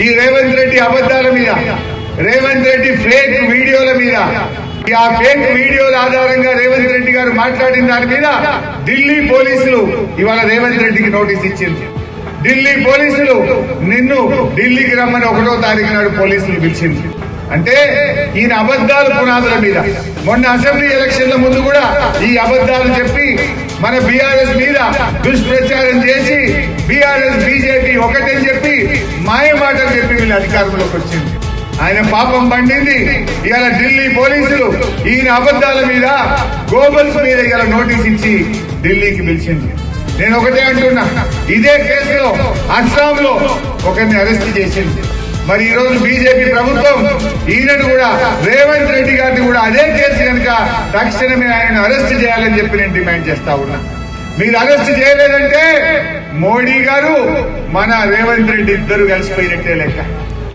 ఈ రేవంత్ రెడ్డి అబద్దాల మీద, రేవంత్ రెడ్డి ఫేక్ వీడియోల మీద, ఆ ఫేక్ వీడియోల ఆధారంగా రేవంత్ రెడ్డి గారు మాట్లాడిన దాని మీద ఢిల్లీ పోలీసులు ఇవాళ రేవంత్ రెడ్డికి నోటీస్ ఇచ్చింది. ఢిల్లీ పోలీసులు నిన్ను ఢిల్లీకి రమ్మని 1వ తారీఖు నాడు పోలీసులు పిలిచింది. అంటే ఈయన అబద్దాలు పునాదుల మీద మొన్న అసెంబ్లీ ఎలక్షన్ల ముందు కూడా ఈ అబద్దాలు చెప్పి మన బీఆర్ఎస్ మీద దుష్ప్రచారం చేసి బీఆర్ఎస్ బీజేపీ ఒకటని చెప్పి మాయమాటలు చెప్పి వీళ్ళు అధికారంలోకి వచ్చింది. ఆయన పాపం పండింది. ఇవాళ ఢిల్లీ పోలీసులు ఈయన అబద్దాల మీద గోబల్స్ మీద ఇవాళ నోటీస్ ఇచ్చి ఢిల్లీకి పిలిచింది. నేను ఒకటే అంటున్నా, ఇదే కేసులో అస్సాంలో ఒకరిని అరెస్ట్ చేసింది. మరి ఈ రోజు బీజేపీ ప్రభుత్వం ఈయనను కూడా రేవంత్ రెడ్డి గారిని కూడా అదే కేసు కనుక తక్షణమే ఆయనను అరెస్ట్ చేయాలని చెప్పి నేను డిమాండ్ చేస్తా ఉన్నా. మీరు అరెస్ట్ చేయలేదంటే మోడీ గారు మన రేవంత్ రెడ్డి ఇద్దరు కలిసిపోయినట్టే లెక్క.